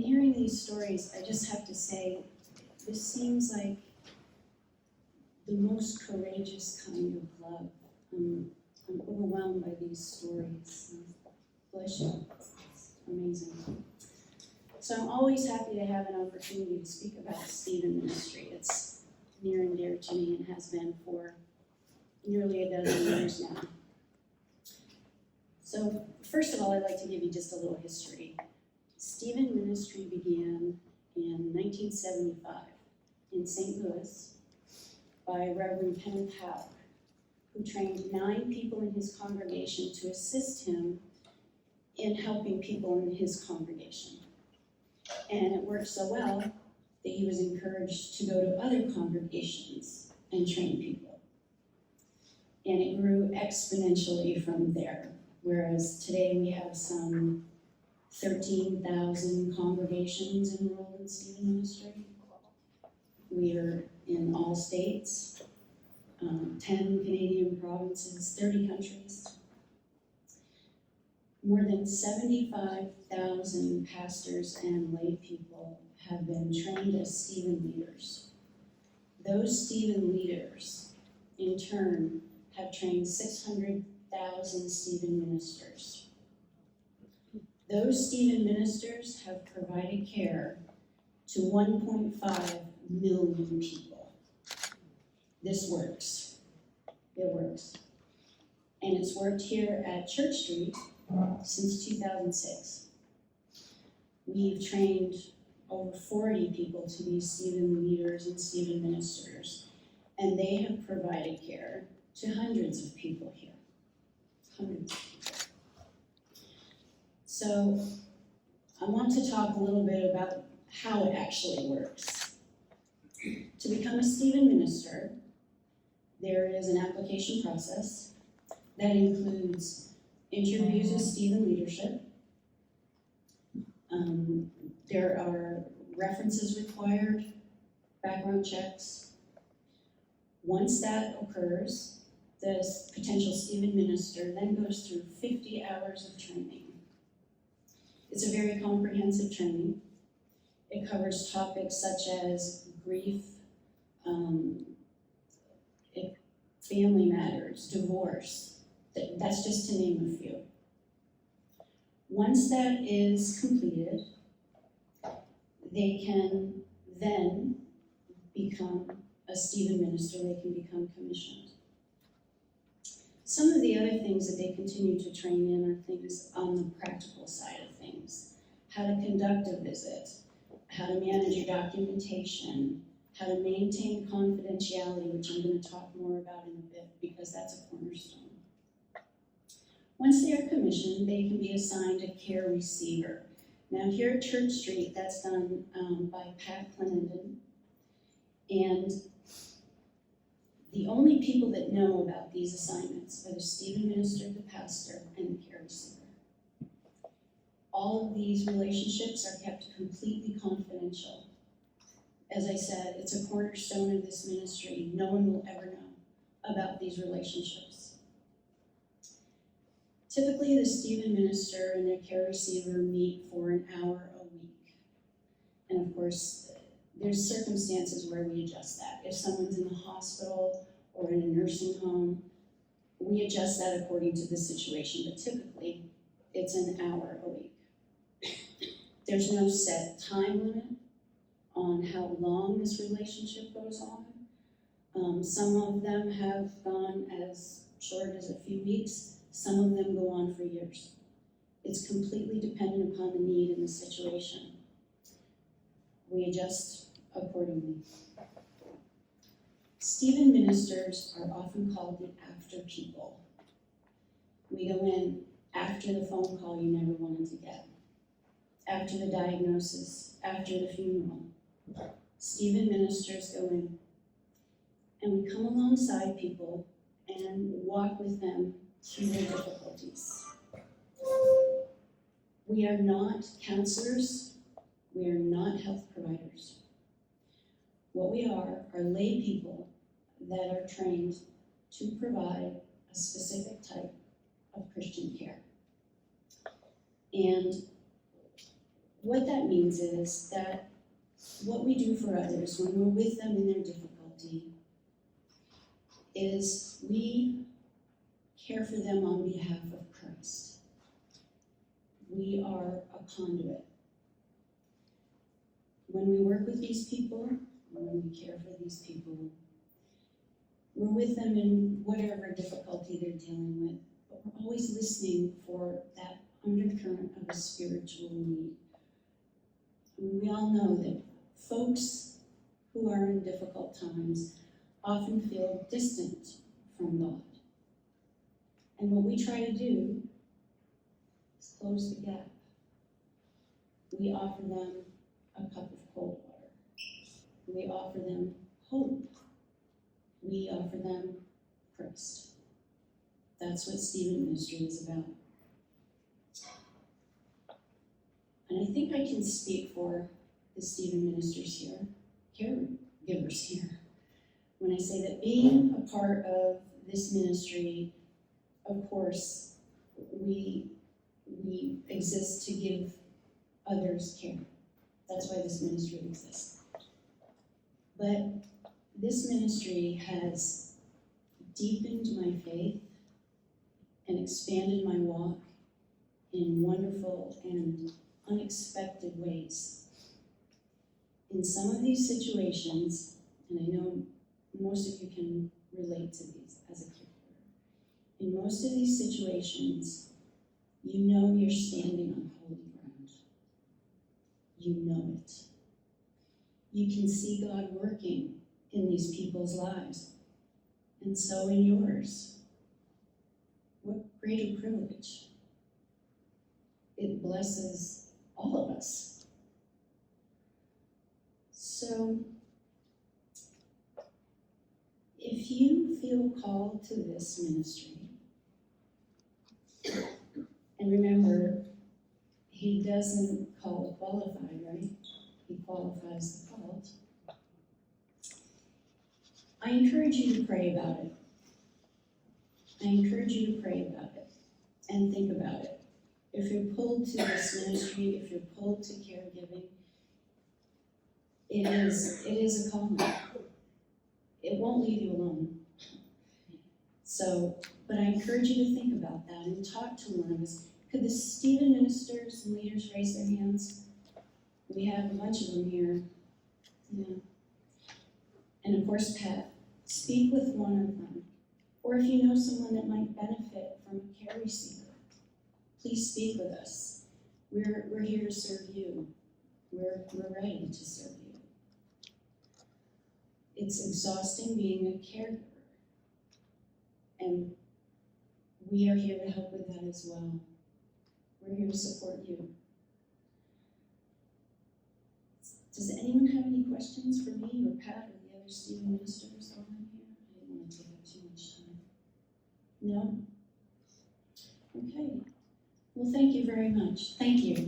in hearing these stories, I just have to say, this seems like the most courageous kind of love. I'm overwhelmed by these stories. Bless you. It's amazing. So I'm always happy to have an opportunity to speak about Stephen ministry. It's near and dear to me and has been for nearly a dozen years now. So first of all, I'd like to give you just a little history. Stephen ministry began in 1975 in St. Louis by Reverend Penn Powell, who trained 9 people in his congregation to assist him in helping people in his congregation. And it worked so well that he was encouraged to go to other congregations and train people. And it grew exponentially from there, whereas today we have some 13,000 congregations enrolled in Stephen ministry. We are in all states, 10 Canadian provinces, 30 countries. More than 75,000 pastors and lay people have been trained as Stephen leaders. Those Stephen leaders, in turn, have trained 600,000 Stephen ministers. Those Stephen ministers have provided care to 1.5 million people. This works. It works. And it's worked here at Church Street since 2006. We've trained over 40 people to be Stephen leaders and Stephen ministers, and they have provided care to hundreds of people here. Hundreds of people. So I want to talk a little bit about how it actually works. To become a Stephen minister, there is an application process that includes interviews with Stephen leadership. There are references required, background checks. Once that occurs, the potential Stephen minister then goes through 50 hours of training. It's a very comprehensive training. It covers topics such as grief, family matters, divorce. That's just to name a few. Once that is completed, they can then become a Stephen minister. They can become commissioned. Some of the other things that they continue to train in are things on the practical side of things. How to conduct a visit, how to manage your documentation, how to maintain confidentiality, which I'm going to talk more about in a bit because that's a cornerstone. Once they are commissioned, they can be assigned a care receiver. Now here at Church Street, that's done by Pat Clenenden. And the only people that know about these assignments are the Stephen minister, the pastor, and the care receiver. All of these relationships are kept completely confidential. As I said, it's a cornerstone of this ministry. No one will ever know about these relationships. Typically, the Stephen minister and their care receiver meet for an hour a week. And of course, there's circumstances where we adjust that. If someone's in the hospital or in a nursing home, we adjust that according to the situation, but typically, it's an hour a week. There's no set time limit on how long this relationship goes on. Some of them have gone as short as a few weeks. Some of them go on for years. It's completely dependent upon the need and the situation. We adjust accordingly. Stephen ministers are often called the after people. We go in after the phone call you never wanted to get, after the diagnosis, after the funeral. Stephen ministers go in, and we come alongside people and walk with them through their difficulties. We are not counselors. We are not health providers. What we are lay people that are trained to provide a specific type of Christian care. And what that means is that what we do for others when we're with them in their difficulty is we care for them on behalf of Christ. We are a conduit. When we work with these people, when we care for these people, we're with them in whatever difficulty they're dealing with, but we're always listening for that undercurrent of a spiritual need. And we all know that folks who are in difficult times often feel distant from God. And what we try to do is close the gap. We offer them a cup of cold water. We offer them hope. We offer them Christ. That's what Stephen Ministry is about. And I think I can speak for the Stephen ministers here, caregivers here, when I say that being a part of this ministry, of course, we exist to give others care. That's why this ministry exists. But this ministry has deepened my faith and expanded my walk in wonderful and unexpected ways. In some of these situations, and I know most of you can relate to these as a caregiver, in most of these situations, you know you're standing on holy ground. You know it. You can see God working in these people's lives, and so in yours. What greater privilege. It blesses all of us. So, if you feel called to this ministry, and remember, he doesn't call the qualified, right? He qualifies the called. I encourage you to pray about it. I encourage you to pray about it and think about it. If you're pulled to this ministry, if you're pulled to caregiving, it is a calling. It won't leave you alone. So, but I encourage you to think about that and talk to one of us. Could the Stephen ministers and leaders raise their hands? We have a bunch of them here. Yeah. And of course, Pat, speak with one of them. Or if you know someone that might benefit from a care receiver, please speak with us. We're here to serve you. We're ready to serve you. It's exhausting being a caregiver. And we are here to help with that as well. We're here to support you. Does anyone have any questions for me or Pat or the other student ministers while I'm here? I didn't want to take up too much time. No? Okay. Well, thank you very much. Thank you.